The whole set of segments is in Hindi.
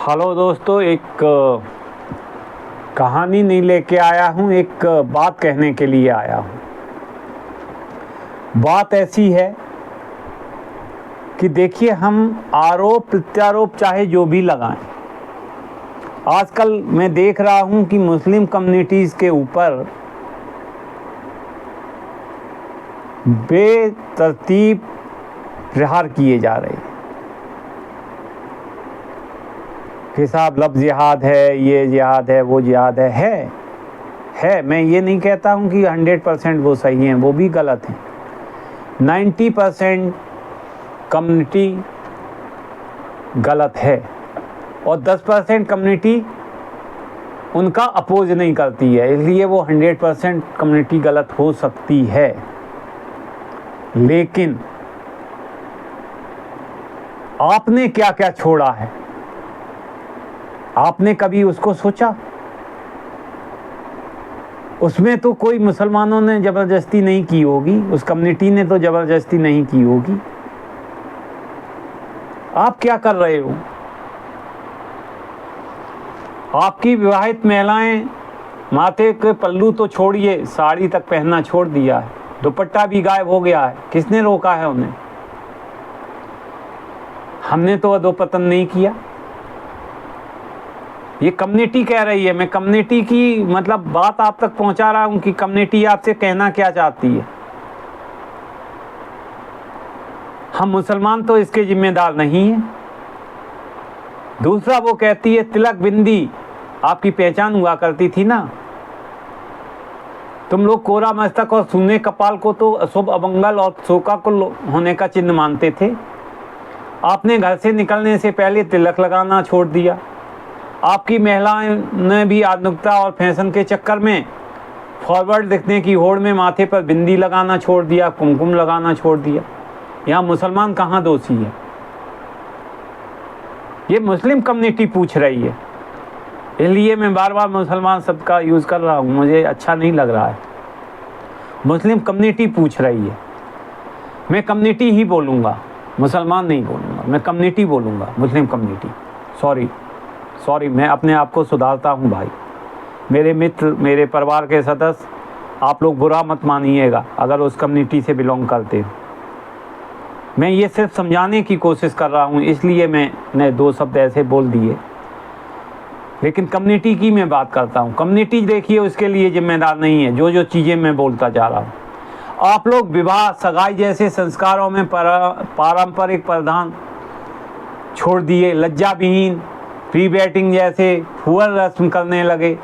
हेलो दोस्तों, एक कहानी नहीं लेके आया हूँ, एक बात कहने के लिए आया हूँ। बात ऐसी है कि देखिए, हम आरोप प्रत्यारोप चाहे जो भी लगाएं, आजकल मैं देख रहा हूँ कि मुस्लिम कम्युनिटीज़ के ऊपर बेतरतीब प्रहार किए जा रहे हैं कि साहब लफ्ज़ जिहाद है, ये जिहाद है, वो जिहाद है। मैं ये नहीं कहता हूँ कि 100% वो सही हैं, वो भी गलत हैं। 90% कम्युनिटी गलत है और 10% कम्युनिटी उनका अपोज नहीं करती है, इसलिए वो 100% कम्युनिटी गलत हो सकती है। लेकिन आपने क्या क्या छोड़ा है, आपने कभी उसको सोचा? उसमें तो कोई मुसलमानों ने ज़बरदस्ती नहीं की होगी, उस कम्युनिटी ने तो ज़बरदस्ती नहीं की होगी। आप क्या कर रहे हो? आपकी विवाहित महिलाएं माथे के पल्लू तो छोड़िए, साड़ी तक पहनना छोड़ दिया है, दुपट्टा भी गायब हो गया है। किसने रोका है उन्हें? हमने तो अधोपतन नहीं किया, ये कम्युनिटी कह रही है। मैं कम्युनिटी की बात आप तक पहुंचा रहा हूं कि कम्युनिटी आपसे कहना क्या चाहती है। हम मुसलमान तो इसके जिम्मेदार नहीं हैं। दूसरा, वो कहती है तिलक बिंदी आपकी पहचान हुआ करती थी ना। तुम लोग कोरा मस्तक और सूने कपाल को तो अशुभ अमंगल और शोकाकुल होने का चिन्ह मानते थे। आपने घर से निकलने से पहले तिलक लगाना छोड़ दिया। आपकी महिलाएं ने भी आधुनिकता और फैशन के चक्कर में फॉरवर्ड दिखने की होड़ में माथे पर बिंदी लगाना छोड़ दिया, कुमकुम लगाना छोड़ दिया। यहाँ मुसलमान कहाँ दोषी है? ये मुस्लिम कम्युनिटी पूछ रही है, इसलिए मैं बार बार मुसलमान शब्द का यूज़ कर रहा हूँ, मुझे अच्छा नहीं लग रहा है। मुस्लिम कम्युनिटी पूछ रही है। मैं कम्युनिटी ही बोलूँगा, मुसलमान नहीं बोलूँगा, मैं कम्युनिटी बोलूँगा, मुस्लिम कम्युनिटी। सॉरी, मैं अपने आप को सुधारता हूँ भाई। मेरे मित्र, मेरे परिवार के सदस्य, आप लोग बुरा मत मानिएगा अगर उस कम्युनिटी से बिलोंग करते हो। मैं ये सिर्फ समझाने की कोशिश कर रहा हूँ, इसलिए मैंने 2 शब्द ऐसे बोल दिए। लेकिन कम्युनिटी की मैं बात करता हूँ। कम्युनिटी देखिए उसके लिए जिम्मेदार नहीं है जो चीज़ें मैं बोलता जा रहा हूँ। आप लोग विवाह, सगाई जैसे संस्कारों में पारंपरिक परिधान छोड़ दिए, लज्जा विहीन प्री वेडिंग जैसे फुअर रस्म करने लगे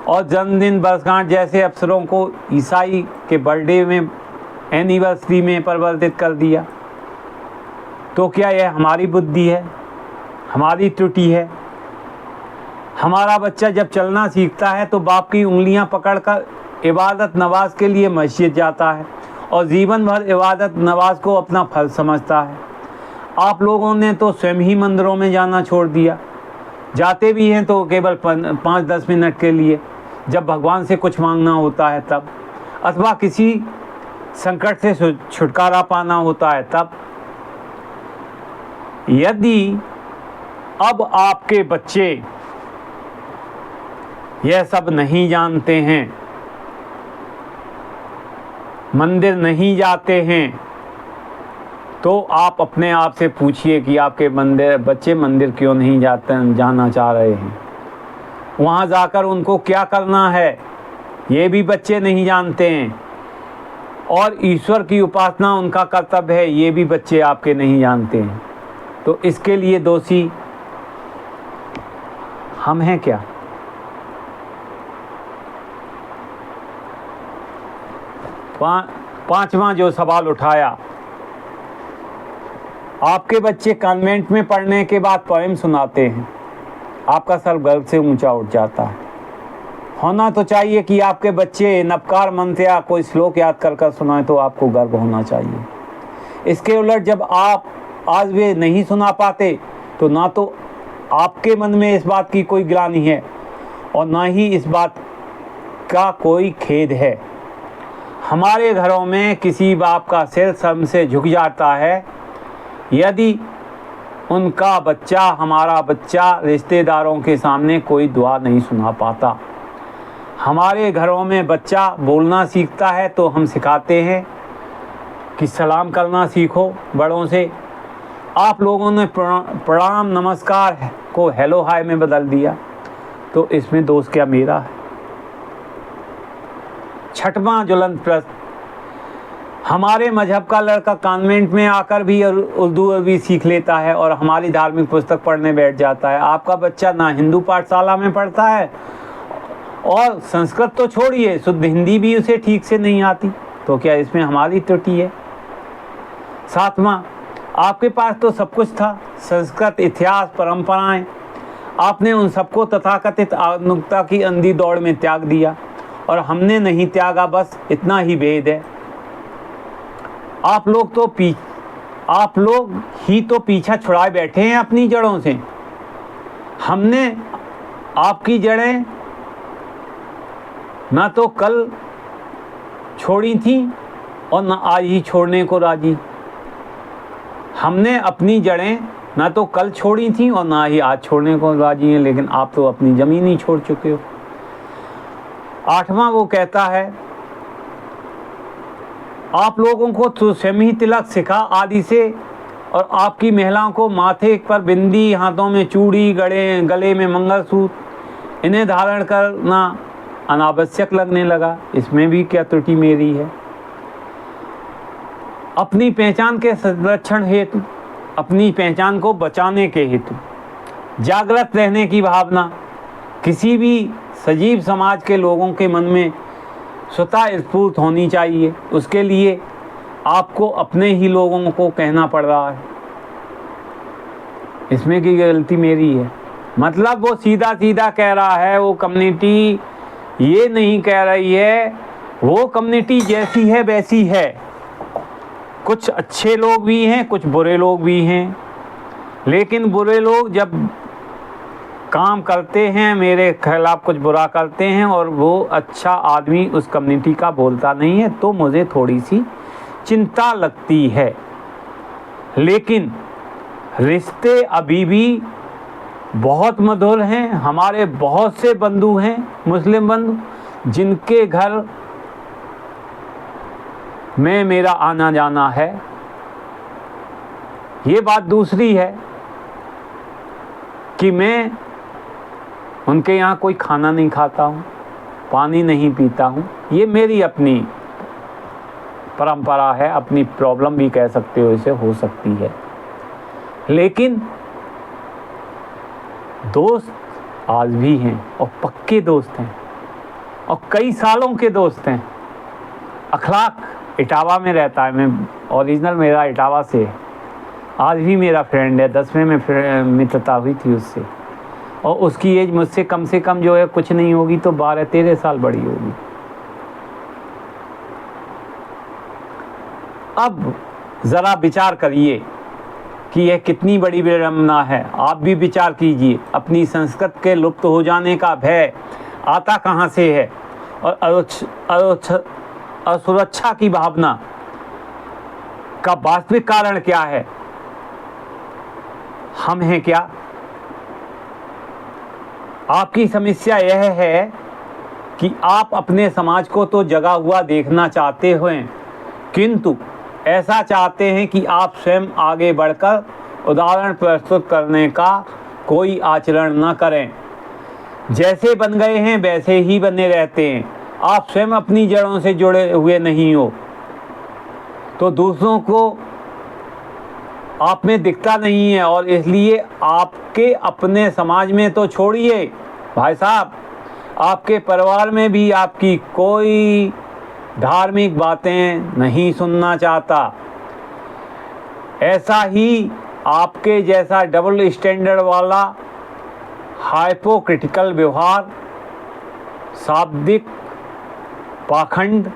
और जन्मदिन, वर्षगांठ जैसे अवसरों को ईसाई के बर्थडे में, एनिवर्सरी में परिवर्तित कर दिया। तो क्या यह हमारी बुद्धि है, हमारी त्रुटि है? हमारा बच्चा जब चलना सीखता है तो बाप की उंगलियां पकड़कर इबादत नवाज के लिए मस्जिद जाता है और जीवन भर इबादत नवाज को अपना फर्ज समझता है। आप लोगों ने तो स्वयं ही मंदिरों में जाना छोड़ दिया। जाते भी हैं तो केवल 5-10 मिनट के लिए, जब भगवान से कुछ मांगना होता है तब, अथवा किसी संकट से छुटकारा पाना होता है तब। यदि अब आपके बच्चे यह सब नहीं जानते हैं, मंदिर नहीं जाते हैं, तो आप अपने आप से पूछिए कि आपके बच्चे मंदिर क्यों नहीं जाना चाह रहे हैं। वहाँ जाकर उनको क्या करना है ये भी बच्चे नहीं जानते हैं, और ईश्वर की उपासना उनका कर्तव्य है ये भी बच्चे आपके नहीं जानते हैं। तो इसके लिए दोषी हम हैं क्या? पांचवा जो सवाल उठाया, आपके बच्चे कॉन्वेंट में पढ़ने के बाद पोएम सुनाते हैं, आपका सर गर्व से ऊंचा उठ जाता है। होना तो चाहिए कि आपके बच्चे नवकार मंत्र या कोई श्लोक याद कर सुनाए तो आपको गर्व होना चाहिए। इसके उलट जब आप आज वे नहीं सुना पाते तो ना तो आपके मन में इस बात की कोई ग्लानि है और ना ही इस बात का कोई खेद है। हमारे घरों में किसी बाप का सिर शर्म से झुक जाता है यदि उनका बच्चा, हमारा बच्चा रिश्तेदारों के सामने कोई दुआ नहीं सुना पाता। हमारे घरों में बच्चा बोलना सीखता है तो हम सिखाते हैं कि सलाम करना सीखो बड़ों से। आप लोगों ने प्रणाम नमस्कार को हेलो हाय में बदल दिया, तो इसमें दोष क्या मेरा है। छठवां ज्वलंत प्रश्न, हमारे मजहब का लड़का कॉन्वेंट में आकर भी उर्दू अरबी सीख लेता है और हमारी धार्मिक पुस्तक पढ़ने बैठ जाता है। आपका बच्चा ना हिंदू पाठशाला में पढ़ता है और संस्कृत तो छोड़िए, शुद्ध हिंदी भी उसे ठीक से नहीं आती, तो क्या इसमें हमारी त्रुटि है। सातवां, आपके पास तो सब कुछ था, संस्कृत, इतिहास, परंपराएं, आपने उन सबको तथाकथित आधुनिकता की अंधी दौड़ में त्याग दिया और हमने नहीं त्यागा, बस इतना ही भेद है। आप लोग ही तो पीछा छुड़ाए बैठे हैं अपनी जड़ों से। हमने आपकी जड़ें ना तो कल छोड़ी थी और ना आज ही छोड़ने को राजी। हमने अपनी जड़ें ना तो कल छोड़ी थी और ना ही आज छोड़ने को राजी हैं, लेकिन आप तो अपनी ज़मीन ही छोड़ चुके हो। आठवां, वो कहता है आप लोगों को तो स्वयं ही तिलक सिखा आदि से, और आपकी महिलाओं को माथे पर बिंदी, हाथों में चूड़ी, गले में मंगलसूत्र, इन्हें धारण करना अनावश्यक लगने लगा। इसमें भी क्या त्रुटि मेरी है। अपनी पहचान के संरक्षण हेतु, अपनी पहचान को बचाने के हेतु जागृत रहने की भावना किसी भी सजीव समाज के लोगों के मन में स्वतः स्फूर्त होनी चाहिए। उसके लिए आपको अपने ही लोगों को कहना पड़ रहा है। इसमें की गलती मेरी है। मतलब वो सीधा सीधा कह रहा है, वो कम्युनिटी ये नहीं कह रही है, वो कम्युनिटी जैसी है वैसी है। कुछ अच्छे लोग भी हैं, कुछ बुरे लोग भी हैं, लेकिन बुरे लोग जब काम करते हैं, मेरे खिलाफ कुछ बुरा करते हैं और वो अच्छा आदमी उस कम्युनिटी का बोलता नहीं है, तो मुझे थोड़ी सी चिंता लगती है। लेकिन रिश्ते अभी भी बहुत मधुर हैं। हमारे बहुत से बंधु हैं, मुस्लिम बंधु, जिनके घर में मेरा आना जाना है। ये बात दूसरी है कि मैं उनके यहाँ कोई खाना नहीं खाता हूँ, पानी नहीं पीता हूँ। ये मेरी अपनी परंपरा है, अपनी प्रॉब्लम भी कह सकते हो, इसे हो सकती है। लेकिन दोस्त आज भी हैं और पक्के दोस्त हैं और कई सालों के दोस्त हैं। अखलाक इटावा में रहता है, मैं ओरिजिनल मेरा इटावा से है, आज भी मेरा फ्रेंड है। 10वें में मित्रता हुई थी उससे, और उसकी एज मुझसे कम से कम जो है कुछ नहीं होगी तो 12-13 साल बड़ी होगी। अब ज़रा विचार करिए कि यह कितनी बड़ी विडंबना है। आप भी विचार कीजिए, अपनी संस्कृति के लुप्त हो जाने का भय आता कहाँ से है और असुरक्षा की भावना का वास्तविक कारण क्या है। हम हैं क्या? आपकी समस्या यह है कि आप अपने समाज को तो जगा हुआ देखना चाहते हैं, किंतु ऐसा चाहते हैं कि आप स्वयं आगे बढ़कर उदाहरण प्रस्तुत करने का कोई आचरण न करें। जैसे बन गए हैं वैसे ही बने रहते हैं। आप स्वयं अपनी जड़ों से जुड़े हुए नहीं हो तो दूसरों को आप में दिखता नहीं है, और इसलिए आपके अपने समाज में तो छोड़िए भाई साहब, आपके परिवार में भी आपकी कोई धार्मिक बातें नहीं सुनना चाहता। ऐसा ही आपके जैसा डबल स्टैंडर्ड वाला हाइपोक्रिटिकल व्यवहार, शाब्दिक पाखंड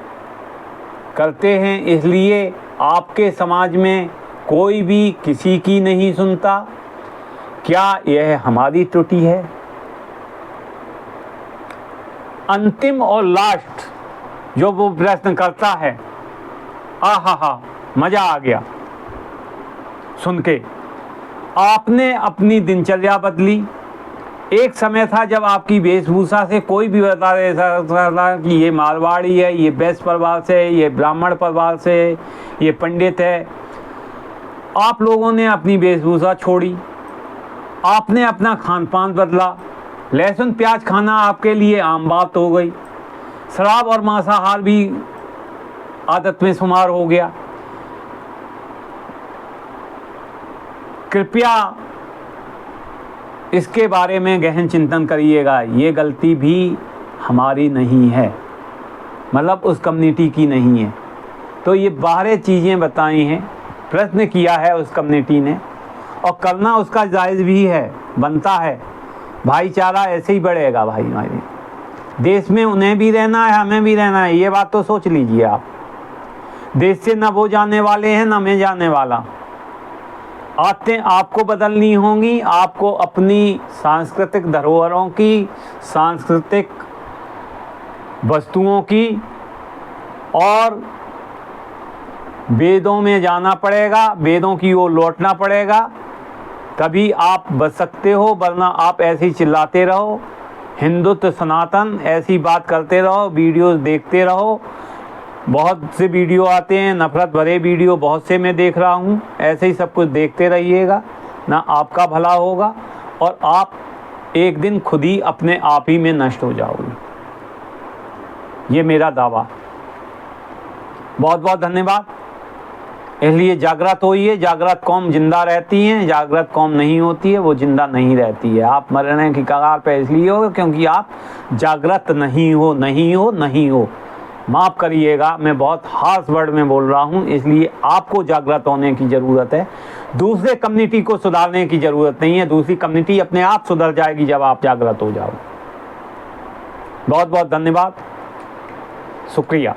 करते हैं, इसलिए आपके समाज में कोई भी किसी की नहीं सुनता। क्या यह हमारी त्रुटि है? अंतिम और लास्ट जो वो प्रश्न करता है, आहा हा, मजा आ गया सुन के। आपने अपनी दिनचर्या बदली। एक समय था जब आपकी वेशभूषा से कोई भी बता सकता था कि ये मारवाड़ी है, ये वैश्य परिवार से है, ये ब्राह्मण परिवार से है, ये पंडित है। आप लोगों ने अपनी वेशभूषा छोड़ी, आपने अपना खान पान बदला। लहसुन प्याज खाना आपके लिए आम बात हो गई। शराब और मांसाहार भी आदत में शुमार हो गया। कृपया इसके बारे में गहन चिंतन करिएगा। ये गलती भी हमारी नहीं है, मतलब उस कम्युनिटी की नहीं है। तो ये बाहरी चीज़ें बताई हैं, प्रश्न किया है उस कम्युनिटी ने, और करना उसका जायज़ भी है, बनता है। भाईचारा ऐसे ही बढ़ेगा भाई हमारे देश में। उन्हें भी रहना है, हमें भी रहना है, ये बात तो सोच लीजिए आप। देश से न वो जाने वाले हैं न मैं जाने वाला। आदतें आपको बदलनी होंगी। आपको अपनी सांस्कृतिक धरोहरों की, सांस्कृतिक वस्तुओं की और वेदों में जाना पड़ेगा, वेदों की ओर लौटना पड़ेगा, तभी आप बच सकते हो। वरना आप ऐसे ही चिल्लाते रहो, हिंदुत्व सनातन ऐसी बात करते रहो, वीडियोस देखते रहो। बहुत से वीडियो आते हैं, नफरत भरे वीडियो बहुत से मैं देख रहा हूँ। ऐसे ही सब कुछ देखते रहिएगा, ना आपका भला होगा और आप एक दिन खुद ही अपने आप ही में नष्ट हो जाओगे। ये मेरा दावा। बहुत बहुत धन्यवाद। इसलिए जागृत होइए। जागृत कौम जिंदा रहती है, जागृत कौम नहीं होती है वो जिंदा नहीं रहती है। आप मरने की कगार पे इसलिए हो क्योंकि आप जागृत नहीं हो, नहीं हो, नहीं हो। माफ़ करिएगा, मैं बहुत हार्श वर्ड में बोल रहा हूँ, इसलिए आपको जागृत होने की ज़रूरत है। दूसरे कम्युनिटी को सुधारने की ज़रूरत नहीं है। दूसरी कम्युनिटी अपने आप सुधर जाएगी जब आप जागृत हो जाओ। बहुत बहुत धन्यवाद, शुक्रिया।